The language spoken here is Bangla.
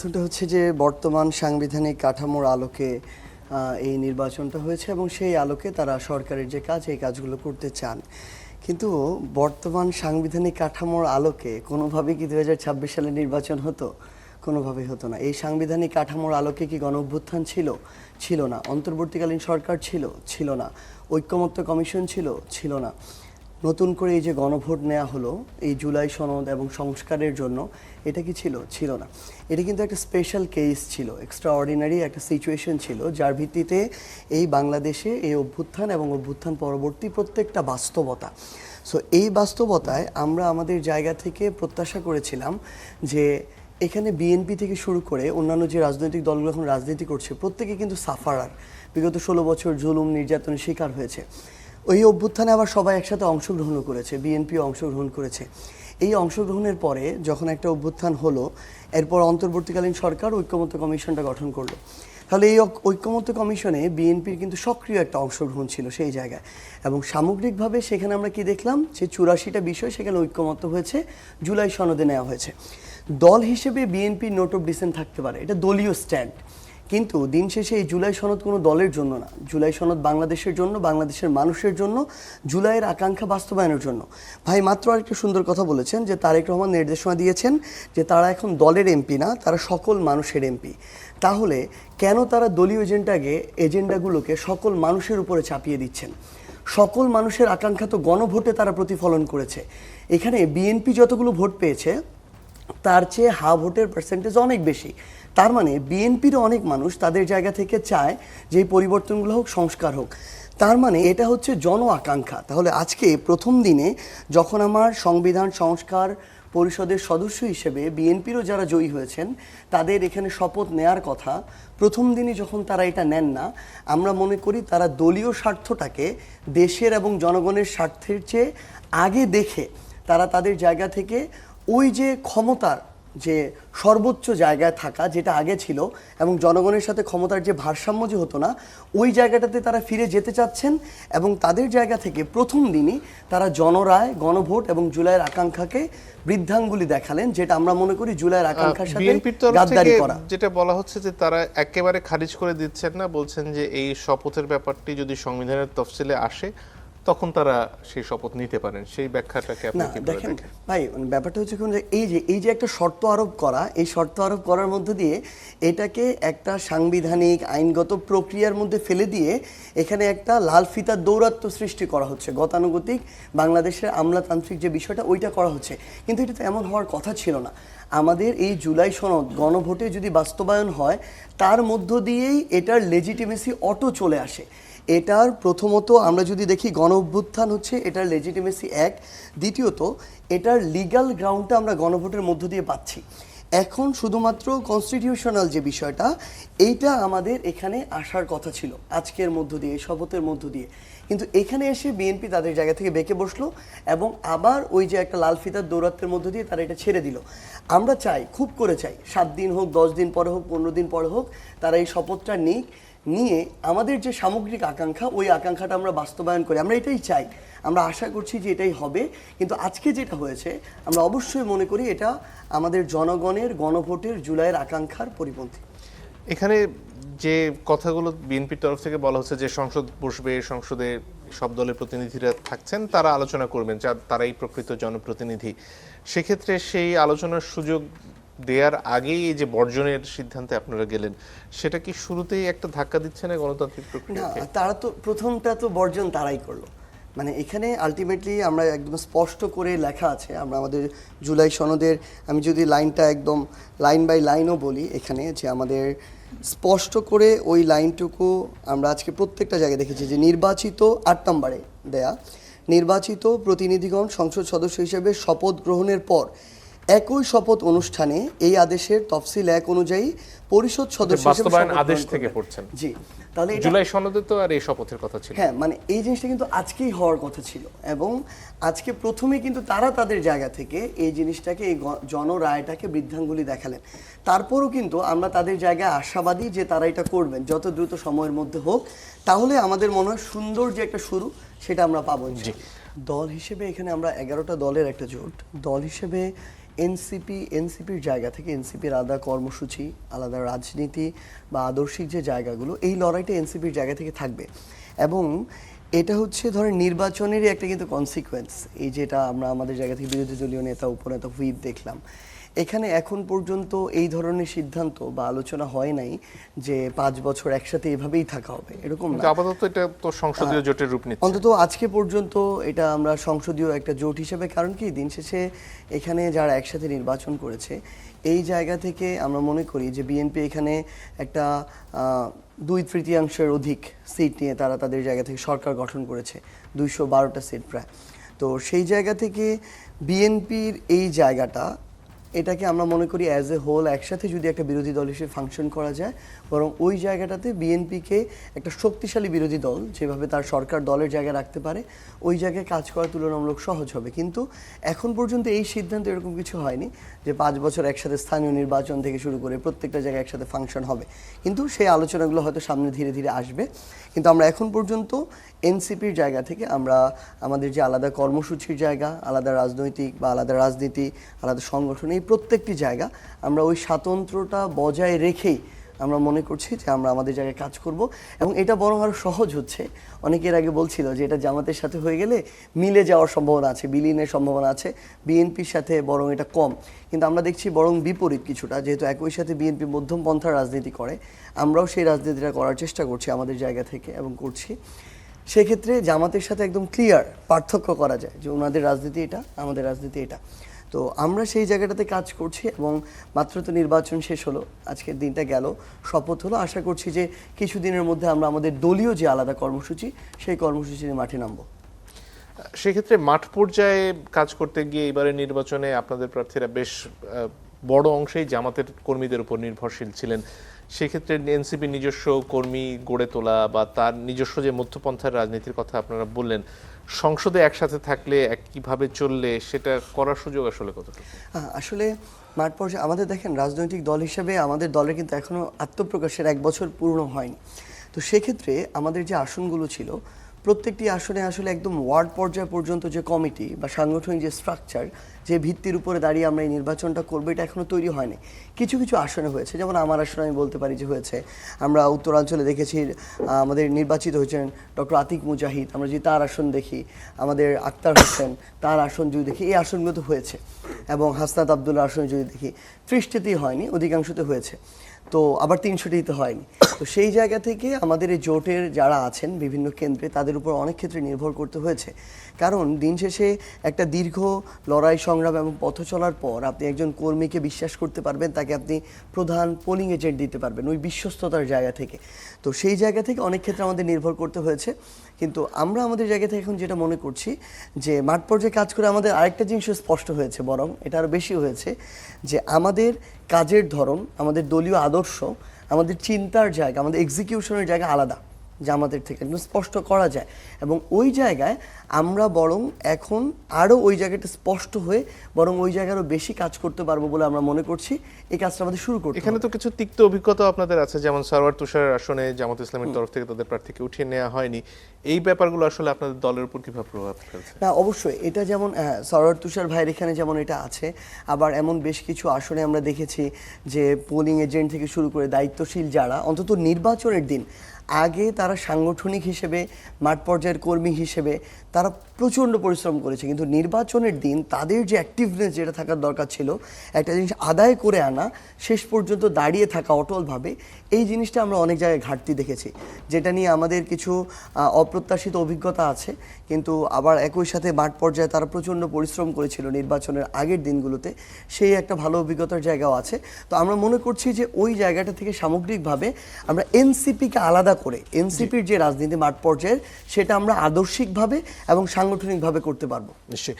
সেটা হচ্ছে যে বর্তমান সাংবিধানিক কাঠামোর আলোকে এই নির্বাচনটা হয়েছে এবং সেই আলোকে তারা সরকারের যে কাজ এই কাজগুলো করতে চান। কিন্তু বর্তমান সাংবিধানিক কাঠামোর আলোকে কোনোভাবেই কি 2026 সালে নির্বাচন হতো? কোনোভাবেই হতো না। এই সাংবিধানিক কাঠামোর আলোকে কি গণ অভ্যুত্থান ছিল? ছিল না। অন্তর্বর্তীকালীন সরকার ছিল? ছিল না। ঐক্যমত্য কমিশন ছিল? ছিল না। নতুন করে এই যে গণভোট নেওয়া হলো এই জুলাই সনদ এবং সংস্কারের জন্য, এটা কি ছিল? ছিল না। এটা কিন্তু একটা স্পেশাল কেস ছিল, এক্সট্রা অর্ডিনারি একটা সিচুয়েশন ছিল, যার ভিত্তিতে এই বাংলাদেশে এই অভ্যুত্থান এবং অভ্যুত্থান পরবর্তী প্রত্যেকটা বাস্তবতা। সো এই বাস্তবতায় আমরা আমাদের জায়গা থেকে প্রত্যাশা করেছিলাম যে এখানে বিএনপি থেকে শুরু করে অন্যান্য যে রাজনৈতিক দলগুলো এখন রাজনীতি করছে প্রত্যেকে কিন্তু সাফারার, বিগত 16 বছর জুলুম নির্যাতনের শিকার হয়েছে। ওই অভ্যুত্থানে আবার সবাই একসাথে অংশগ্রহণও করেছে, বিএনপিও অংশগ্রহণ করেছে। এই অংশগ্রহণের পরে যখন একটা অভ্যুত্থান হলো, এরপর অন্তর্বর্তীকালীন সরকার ঐক্যমত্য কমিশনটা গঠন করলো। তাহলে এই ঐক্যমত্য কমিশনে বিএনপির কিন্তু সক্রিয় একটা অংশগ্রহণ ছিল সেই জায়গায়, এবং সামগ্রিকভাবে সেখানে আমরা কি দেখলাম যে 84টা বিষয় সেখানে ঐক্যমত্য হয়েছে, জুলাই সনদে নেওয়া হয়েছে। দল হিসেবে বিএনপির নোট অফ ডিসেন্ট থাকতে পারে, এটা দলীয় স্ট্যান্ড, কিন্তু দিন শেষে এই জুলাই সনদ কোনো দলের জন্য না। জুলাই সনদ বাংলাদেশের জন্য, বাংলাদেশের মানুষের জন্য, জুলাইয়ের আকাঙ্ক্ষা বাস্তবায়নের জন্য। ভাই মাত্র আরেকটা সুন্দর কথা বলেছেন যে তারেক রহমান নির্দেশনা দিয়েছেন যে তারা এখন দলের এমপি না, তারা সকল মানুষের এমপি। তাহলে কেন তারা দলীয় এজেন্ডাগুলোকে সকল মানুষের উপরে চাপিয়ে দিচ্ছেন? সকল মানুষের আকাঙ্ক্ষা তো গণভোটে তারা প্রতিফলন করেছে। এখানে বিএনপি যতগুলো ভোট পেয়েছে তার চেয়ে হা ভোটের পার্সেন্টেজ অনেক বেশি। তার মানে বিএনপিরও অনেক মানুষ তাদের জায়গা থেকে চায় যে এই পরিবর্তনগুলো হোক, সংস্কার হোক। তার মানে এটা হচ্ছে জন আকাঙ্ক্ষা। তাহলে আজকে প্রথম দিনে যখন আমার সংবিধান সংস্কার পরিষদের সদস্য হিসেবে বিএনপিরও যারা জয়ী হয়েছেন তাদের এখানে শপথ নেয়ার কথা, প্রথম দিনই যখন তারা এটা নেন না, আমরা মনে করি তারা দলীয় স্বার্থটাকে দেশের এবং জনগণের স্বার্থের চেয়ে আগে দেখে তারা তাদের জায়গা থেকে ওই যে ক্ষমতার যে সর্বোচ্চ জায়গায় থাকা যেটা আগে ছিল এবং জনগণের সাথে ক্ষমতার যে ভারসাম্য যে হতো না, ওই জায়গাটাতে তারা ফিরে যেতে চাচ্ছেন। এবং তাদের জায়গা থেকে প্রথম দিনই তারা জনরায়, গণভোট এবং জুলাইয়ের আকাঙ্ক্ষাকে বৃদ্ধাঙ্গুলি দেখালেন, যেটা আমরা মনে করি জুলাইয়ের আকাঙ্ক্ষার সাথে গাদ্দারি করা। যেটা বলা হচ্ছে যে তারা একেবারে খারিজ করে দিচ্ছেন না, বলছেন যে এই শপথের ব্যাপারটি যদি সংবিধানের তফসিলে আসে তখন তারা সেই শপথ নিতে পারেন। সেই ব্যাখ্যাটাকে আপনি কিভাবে দেখেন? ভাই ব্যাপারটা হচ্ছে কোন যে এই যে একটা শর্ত আরোপ করা, এই শর্ত আরোপ করার মধ্য দিয়ে এটাকে একটা সাংবিধানিক আইনগত প্রক্রিয়ার মধ্যে ফেলে দিয়ে এখানে একটা লাল ফিতার দৌরাত্ম্য সৃষ্টি করা হচ্ছে। গতানুগতিক বাংলাদেশের আমলাতান্ত্রিক যে বিষয়টা ওইটা করা হচ্ছে, কিন্তু এটা তো এমন হওয়ার কথা ছিল না। আমাদের এই জুলাই সনদ গণভোটে যদি বাস্তবায়ন হয় তার মধ্য দিয়েই এটার লেজিটিমেসি অটো চলে আসে। এটার প্রথমত আমরা যদি দেখি গণ অভ্যুত্থান হচ্ছে এটার লেজিটিমেসি এক, দ্বিতীয়ত এটার লিগ্যাল গ্রাউন্ডটা আমরা গণভোটের মধ্য দিয়ে পাচ্ছি। এখন শুধুমাত্র কনস্টিটিউশনাল যে বিষয়টা, এইটা আমাদের এখানে আসার কথা ছিল আজকের মধ্য দিয়ে, শপথের মধ্য দিয়ে, কিন্তু এখানে এসে বিএনপি তাদের জায়গা থেকে বেঁকে বসলো এবং আবার ওই যে একটা লাল ফিতার দৌরাত্মের মধ্য দিয়ে তারা এটা ছেড়ে দিল। আমরা চাই, খুব করে চাই, 7 দিন হোক, 10 দিন পরে হোক, 15 দিন পরে হোক, তারা এই শপথটা নিক, নিয়ে আমাদের যে সামগ্রিক আকাঙ্ক্ষা ওই আকাঙ্ক্ষাটা আমরা বাস্তবায়ন করি। আমরা এটাই চাই, আমরা আশা করছি যে এটাই হবে। কিন্তু আজকে যেটা হয়েছে আমরা অবশ্যই মনে করি এটা আমাদের জনগণের গণভোটের জুলাইয়ের আকাঙ্ক্ষার পরিপন্থী। এখানে যে কথাগুলো বিএনপির তরফ থেকে বলা হচ্ছে যে সংসদ বসবে, সংসদে সব দলের প্রতিনিধিরা থাকছেন, তারা আলোচনা করবেন, তারাই প্রকৃত জনপ্রতিনিধি। সেক্ষেত্রে সেই আলোচনার সুযোগ দেওয়ার আগেই এই যে বর্জনের সিদ্ধান্তে আপনারা গেলেন, সেটা কি শুরুতেই একটা ধাক্কা দিচ্ছে না গণতান্ত্রিক প্রক্রিয়াকে? না, তারা তো প্রথমটা তো বর্জন তারাই করলো। মানে এখানে আলটিমেটলি আমরা একদম স্পষ্ট করে লেখা আছে, আমরা আমাদের জুলাই সনদের, আমি যদি লাইনটা একদম লাইন বাই লাইনও বলি এখানে, যে আমাদের স্পষ্ট করে ওই লাইনটুকু আমরা আজকে প্রত্যেকটা জায়গায় দেখেছি যে নির্বাচিত 8 নম্বরে দেয়া, নির্বাচিত প্রতিনিধিগণ সংসদ সদস্য হিসেবে শপথ গ্রহণের পর একই শপথ অনুষ্ঠানে এই আদেশের তফসিল 1 অনুযায়ী পরিষদ সদস্য বাস্তবায়ন আদেশ থেকে পড়ছেন। জি, তাহলে জুলাই সনদে তো আর এই শপথের কথা ছিল। হ্যাঁ, মানে এই জিনিসটা কিন্তু আজকেই হওয়ার কথা ছিল, এবং আজকে প্রথমে কিন্তু তারা তাদের জায়গা থেকে এই জিনিসটাকে, এই জনরায়টাকে বৃদ্ধাঙ্গুলি দেখালেন। তারপরও কিন্তু আমরা তাদের জায়গায় আশাবাদী যে তারা এটা করবেন যত দ্রুত সময়ের মধ্যে হোক। তাহলে আমাদের মনে হয় সুন্দর যে একটা শুরু সেটা আমরা পাবো। দল হিসেবে এখানে আমরা 11টা দলের একটা জোট, দল হিসেবে এনসিপির জায়গা থেকে এনসিপির আলাদা কর্মসূচি, আলাদা রাজনীতি বা আদর্শিক যে জায়গাগুলো, এই লড়াইটা এনসিপির জায়গা থেকে থাকবে। এবং এটা হচ্ছে ধরেন নির্বাচনেরই একটা কিন্তু কনসিকোয়েন্স। এই যেটা আমরা আমাদের জায়গা থেকে বিরোধী দলীয় নেতা, উপনেতা, হুইপ দেখলাম, এখানে এখন পর্যন্ত এই ধরনের সিদ্ধান্ত বা আলোচনা হয় নাই যে 5 বছর একসাথে এভাবেই থাকা হবে, এরকম না। কিন্তু আপাতত এটা তো সংসদীয় জোটের রূপ নিচ্ছে। অন্তত আজকে পর্যন্ত এটা আমরা সংসদীয় একটা জোট হিসেবে, কারণ কি দিন শেষে এখানে যারা একসাথে নির্বাচন করেছে, এই জায়গা থেকে আমরা মনে করি যে বিএনপি এখানে একটা 2/3 অধিক সিট নিয়ে তারা তাদের জায়গা থেকে সরকার গঠন করেছে, 212টা সিট প্রায়। তো সেই জায়গা থেকে বিএনপির এই জায়গাটা, এটাকে আমরা মনে করি অ্যাজ এ হোল একসাথে যদি একটা বিরোধী দল হিসেবে ফাংশন করা যায়, বরং ওই জায়গাটাতে বিএনপিকে একটা শক্তিশালী বিরোধী দল যেভাবে তার সরকার দলের জায়গায় রাখতে পারে, ওই জায়গায় কাজ করা তুলনামূলক সহজ হবে। কিন্তু এখন পর্যন্ত এই সিদ্ধান্ত এরকম কিছু হয়নি যে 5 বছর একসাথে স্থানীয় নির্বাচন থেকে শুরু করে প্রত্যেকটা জায়গায় একসাথে ফাংশন হবে। কিন্তু সেই আলোচনাগুলো হয়তো সামনে ধীরে ধীরে আসবে। কিন্তু আমরা এখন পর্যন্ত এনসিপির জায়গা থেকে আমরা আমাদের যে আলাদা কর্মসূচির জায়গা, আলাদা রাজনৈতিক বা আলাদা রাজনীতি, আলাদা সংগঠন, এই প্রত্যেকটি জায়গা আমরা ওই স্বাতন্ত্র্যটা বজায় রেখেই আমরা মনে করছি যে আমরা আমাদের জায়গায় কাজ করব। এবং এটা বরং আরও সহজ হচ্ছে। অনেকের আগে বলছিল যে এটা জামাতের সাথে হয়ে গেলে মিলে যাওয়ার সম্ভাবনা আছে, বিলীনের সম্ভাবনা আছে, বিএনপির সাথে বরং এটা কম। কিন্তু আমরা দেখছি বরং বিপরীত কিছুটা, যেহেতু একই সাথে বিএনপি মধ্যম পন্থার রাজনীতি করে, আমরাও সেই রাজনীতিটা করার চেষ্টা করছি আমাদের জায়গা থেকে এবং করছি। সেক্ষেত্রে জামাতের সাথে একদম ক্লিয়ার পার্থক্য করা যায় যে ওনাদের রাজনীতি এটা, আমাদের রাজনীতি এটা। তো আমরা সেই জায়গাটাতে কাজ করছি এবং মাত্র তো নির্বাচন শেষ হলো, আজকের দিনটা গেল, শপথ হলো। আশা করছি যে কিছুদিনের মধ্যে আমরা আমাদের দলীয় যে আলাদা কর্মসূচি, সেই কর্মসূচি নিয়ে মাঠে নামবো। সেক্ষেত্রে মাঠ পর্যায়ে কাজ করতে গিয়ে এবারে নির্বাচনে আপনাদের প্রার্থীরা বেশ বড় অংশেই জামাতের কর্মীদের উপর নির্ভরশীল ছিলেন। সেক্ষেত্রে এনসিপি নিজস্ব কর্মী গড়ে তোলা বা তার নিজস্ব যে মধ্যপন্থার রাজনীতির কথা আপনারা বললেন, সংসদে একসাথে থাকলে একইভাবে চললে সেটা করার সুযোগ আসলে কতটা? আসলে মাঠ পর্যায়ে আমাদের দেখেন, রাজনৈতিক দল হিসেবে আমাদের দলের কিন্তু এখনো আত্মপ্রকাশের 1 বছর পূর্ণ হয়নি। তো সেক্ষেত্রে আমাদের যে আসনগুলো ছিল, প্রত্যেকটি আসনে আসলে একদম ওয়ার্ড পর্যায় পর্যন্ত যে কমিটি বা সাংগঠনিক যে স্ট্রাকচার, যে ভিত্তির উপরে দাঁড়িয়ে আমরা এই নির্বাচনটা করবো, এটা এখনো তৈরি হয়নি। কিছু কিছু আসনে হয়েছে, যেমন আমার আসনে আমি বলতে পারি যে হয়েছে। আমরা উত্তরাঞ্চলে দেখেছি আমাদের নির্বাচিত হয়েছেন ডক্টর আতিক মুজাহিদ, আমরা যদি তার আসন দেখি, আমাদের আক্তার হোসেন তার আসন যদি দেখি, এই আসনগুলো তো হয়েছে। এবং হাসনাত আবদুল্লাহ আসনে যদি দেখি, 30টিতেই হয়নি, অধিকাংশতে হয়েছে। তো আবার 300টিতে হয়নি। তো সেই জায়গা থেকে আমাদের এই জোটের যারা আছেন বিভিন্ন কেন্দ্রে, তাদের উপর অনেক ক্ষেত্রে নির্ভর করতে হয়েছে। কারণ দিন শেষে একটা দীর্ঘ লড়াই সংগ্রাম এবং পথ চলার পর আপনি একজন কর্মীকে বিশ্বাস করতে পারবেন, তাকে আপনি প্রধান পোলিং এজেন্ট দিতে পারবেন ওই বিশ্বস্ততার জায়গা থেকে। তো সেই জায়গা থেকে অনেক ক্ষেত্রে আমাদের নির্ভর করতে হয়েছে। কিন্তু আমরা আমাদের জায়গা থেকে এখন যেটা মনে করছি যে মাঠ পর্যায়ে কাজ করে আমাদের আরেকটা জিনিস স্পষ্ট হয়েছে, বরং এটা আরও বেশি হয়েছে, যে আমাদের কাজের ধরন, আমাদের দলীয় আদর্শ, আমাদের চিন্তার জায়গা, আমাদের এক্সিকিউশনের জায়গা আলাদা জামাতের থেকে, একদম স্পষ্ট করা যায়। এবং ওই জায়গায় আমরা বরং এখন আরও ওই জায়গাটা স্পষ্ট হয়ে বরং ওই জায়গারও বেশি কাজ করতে পারবো বলে আমরা মনে করছি। এই কাজটা আমাদের শুরু করতে এখানে হবে। তো কিছু তিক্ত অভিজ্ঞতা আপনাদের আছে, যেমন সারওয়ার তুষারের আসনে জামাত ইসলামের তরফ থেকে তাদের প্রার্থীকে উঠিয়ে নেওয়া হয়নি। এই ব্যাপারগুলো আসলে আপনাদের দলের উপর কিভাবে প্রভাব ফেলছে? না, অবশ্যই এটা যেমন সরোয়ার তুষার ভাইয়ের এখানে যেমন এটা আছে, আবার এমন বেশ কিছু আসনে আমরা দেখেছি যে পোলিং এজেন্ট থেকে শুরু করে দায়িত্বশীল যারা, অন্তত নির্বাচনের দিন আগে তারা সাংগঠনিক হিসেবে, মাঠ পর্যায়ের কর্মী হিসেবে তারা প্রচণ্ড পরিশ্রম করেছে, কিন্তু নির্বাচনের দিন তাদের যে অ্যাক্টিভনেস যেটা থাকার দরকার ছিল, একটা জিনিস আদায় করে আনা, শেষ পর্যন্ত দাঁড়িয়ে থাকা অটলভাবে, এই জিনিসটা আমরা অনেক জায়গায় ঘাটতি দেখেছি, যেটা নিয়ে আমাদের কিছু অপ্রত্যাশিত অভিজ্ঞতা আছে। কিন্তু আবার একই সাথে মাঠ পর্যায়ে তারা প্রচণ্ড পরিশ্রম করেছিল নির্বাচনের আগের দিনগুলোতে, সেই একটা ভালো অভিজ্ঞতার জায়গাও আছে। তো আমরা মনে করছি যে ওই জায়গাটা থেকে সামগ্রিকভাবে আমরা এনসিপিকে আলাদা করে, এনসিপির যে রাজনীতি মাঠ পর্যায়ের, সেটা আমরা আদর্শিকভাবে এবং সাংগঠনিকভাবে করতে পারবো। নিশ্চয়ই।